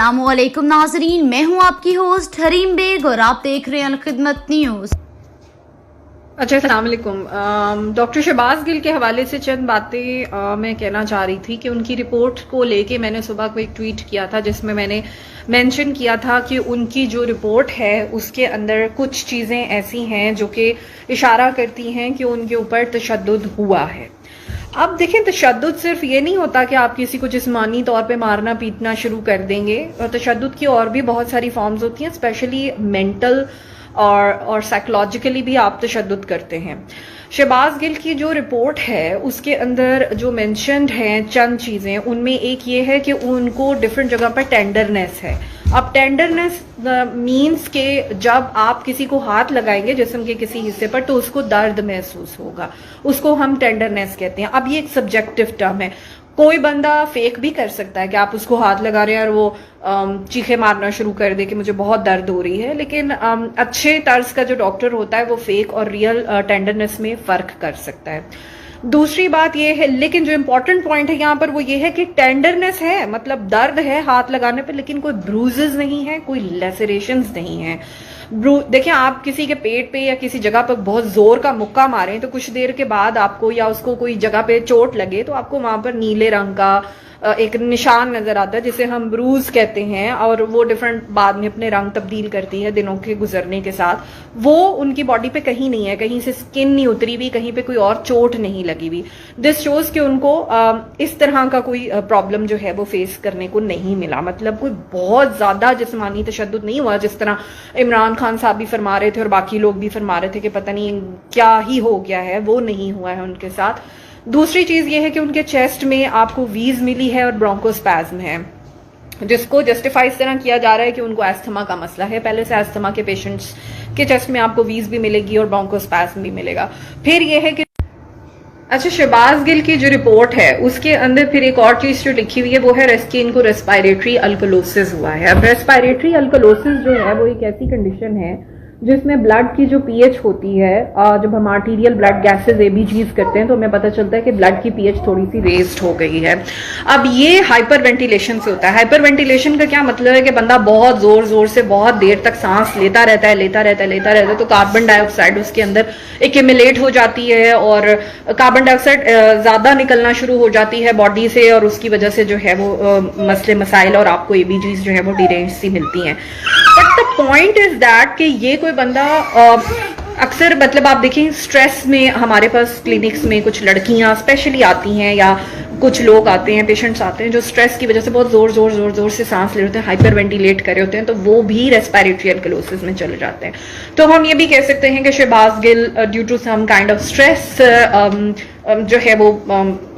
अस्सलामुअलैकुम नाजरीन, मैं हूं आपकी होस्ट हरीम बेग और आप देख रहे हैं अलखिदमत न्यूज। अच्छा, अस्सलाम वालेकुम। डॉक्टर शहबाज गिल के हवाले से चंद बातें मैं कहना चाह रही थी कि उनकी रिपोर्ट को लेके मैंने सुबह को एक ट्वीट किया था जिसमें मैंने मेंशन किया था कि उनकी जो रिपोर्ट है उसके अंदर कुछ चीज़ें ऐसी हैं जो कि इशारा करती हैं कि उनके ऊपर तशद्दुद हुआ है। अब देखें, तशद्दुद सिर्फ ये नहीं होता कि आप किसी को जिस्मानी तौर पे मारना पीटना शुरू कर देंगे, और तशद्दुद की और भी बहुत सारी फॉर्म्स होती हैं, स्पेशली मेंटल और साइकोलॉजिकली भी आप तशद्दुद करते हैं। शहबाज गिल की जो रिपोर्ट है उसके अंदर जो मेंशन्ड हैं चंद चीज़ें, उनमें एक ये है कि उनको डिफरेंट जगह पर टेंडरनेस है। अब टेंडरनेस मीन्स के जब आप किसी को हाथ लगाएंगे जिस्म के किसी हिस्से पर तो उसको दर्द महसूस होगा, उसको हम टेंडरनेस कहते हैं। अब ये एक सब्जेक्टिव टर्म है, कोई बंदा फेक भी कर सकता है कि आप उसको हाथ लगा रहे हैं और वो चीखे मारना शुरू कर दे कि मुझे बहुत दर्द हो रही है, लेकिन अच्छे तर्ज का जो डॉक्टर होता है वो फेक और रियल टेंडरनेस में फ़र्क कर सकता है। दूसरी बात ये है, लेकिन जो इम्पोर्टेंट पॉइंट है यहाँ पर वो ये है कि टेंडरनेस है, मतलब दर्द है हाथ लगाने पे, लेकिन कोई ब्रूजेस नहीं है, कोई लेसरेशंस नहीं है। देखिए, आप किसी के पेट पे या किसी जगह पर बहुत जोर का मुक्का मारें तो कुछ देर के बाद आपको, या उसको कोई जगह पे चोट लगे तो आपको वहां पर नीले रंग का एक निशान नजर आता है जिसे हम ब्रूज कहते हैं, और वो डिफरेंट बाद में अपने रंग तब्दील करती है दिनों के गुजरने के साथ। वो उनकी बॉडी पे कहीं नहीं है, कहीं से स्किन नहीं उतरी हुई, कहीं पे कोई और चोट नहीं लगी हुई। दिस शोज कि उनको इस तरह का कोई प्रॉब्लम जो है वो फेस करने को नहीं मिला, मतलब कोई बहुत ज्यादा जिस्मानी तशद्दुद नहीं हुआ जिस तरह इमरान खान साहब भी फरमा रहे थे और बाकी लोग भी फरमा रहे थे कि पता नहीं क्या ही हो गया है, वो नहीं हुआ है उनके साथ। दूसरी चीज ये है कि उनके चेस्ट में आपको वीज मिली है और ब्रोंकोस्पैज्म है, जिसको जस्टिफाई इस तरह किया जा रहा है कि उनको एस्थमा का मसला है। पहले से एस्थमा के पेशेंट्स के चेस्ट में आपको वीज भी मिलेगी और ब्रोंकोस्पैज्म भी मिलेगा। फिर ये है कि अच्छा, शहबाज गिल की जो रिपोर्ट है उसके अंदर फिर एक और चीज जो लिखी हुई है वो है कि इनको रेस्पिरेटरी अल्कलोसिस हुआ है। अब रेस्पिरेटरी अल्कलोसिस जो है वो एक ऐसी कंडीशन है जिसमें ब्लड की जो पीएच होती है, जब हम आर्टीरियल ब्लड गैसेज एबीजीज करते हैं तो हमें पता चलता है कि ब्लड की पीएच थोड़ी सी रेज्ड हो गई है। अब ये हाइपर वेंटिलेशन से होता है। हाइपर वेंटिलेशन का क्या मतलब है कि बंदा बहुत जोर जोर से बहुत देर तक सांस लेता रहता है तो कार्बन डाइऑक्साइड उसके अंदर एक्यूमुलेट हो जाती है और कार्बन डाइऑक्साइड ज्यादा निकलना शुरू हो जाती है बॉडी से, और उसकी वजह से जो है वो मसले मसाइल और आपको एबीजीज जो है वो डिरेंज सी मिलती हैं। But the point is that कि ये कोई बंदा अक्सर, मतलब आप देखें स्ट्रेस में हमारे पास क्लिनिक्स में कुछ लड़कियां स्पेशली आती हैं या कुछ लोग आते हैं, पेशेंट्स आते हैं जो स्ट्रेस की वजह से बहुत जोर से सांस ले रहे होते हैं, हाइपर वेंटिलेट कर रहे होते हैं, तो वो भी रेस्पिरेटरी अल्कलोसिस में चले जाते हैं। तो हम ये भी कह सकते हैं कि Shahbaz Gill due to some kind of stress जो है वो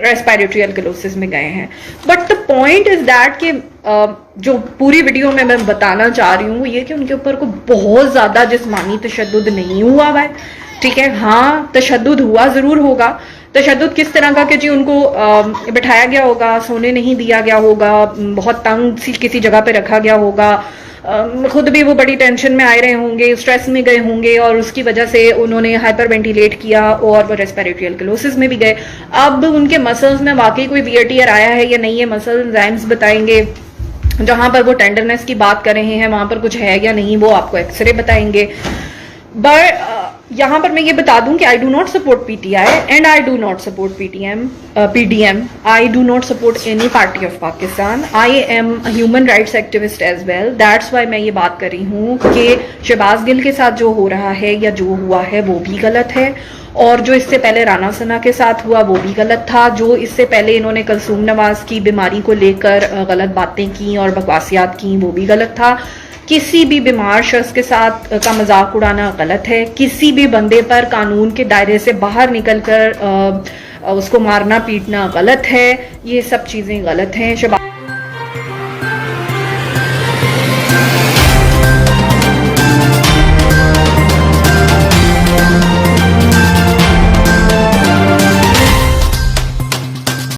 रेस्पिरेटरी अल्कलोसिस में गए हैं। But the point is that कि जो पूरी वीडियो में मैं बताना चाह रही हूँ वो ये कि उनके ऊपर को बहुत ज्यादा जिस्मानी तशद्दुद नहीं हुआ है, ठीक है। हाँ, तशद्दुद हुआ जरूर होगा। तशद्दुद किस तरह का कि जी उनको बिठाया गया होगा, सोने नहीं दिया गया होगा, बहुत तंग सी किसी जगह पे रखा गया होगा, खुद भी वो बड़ी टेंशन में आए रहे होंगे, स्ट्रेस में गए होंगे और उसकी वजह से उन्होंने हाइपर वेंटिलेट किया और वो रेस्पिरेटरी अल्कलोसिस में भी गए। अब उनके मसल्स में वाकई कोई वियर टियर आया है या नहीं है, मसल एंजाइम्स बताएंगे। जहां पर वो टेंडरनेस की बात कर रहे हैं वहां पर कुछ है या नहीं वो आपको एक्सरे बताएंगे। बट यहाँ पर मैं ये बता दूं कि I do not support PTI and I do not support PDM. I do not support any party of Pakistan. I am human rights activist as well. That's why मैं ये बात कर रही हूँ कि शहबाज गिल के साथ जो हो रहा है या जो हुआ है वो भी गलत है, और जो इससे पहले राना सना के साथ हुआ वो भी गलत था। जो इससे पहले इन्होंने कलसूम नवाज की बीमारी को लेकर गलत बातें की और बकवासियात की वो भी गलत था। किसी भी बीमार शख्स के साथ का मजाक उड़ाना गलत है। किसी भी बंदे पर कानून के दायरे से बाहर निकलकर उसको मारना पीटना गलत है। ये सब चीजें गलत हैं।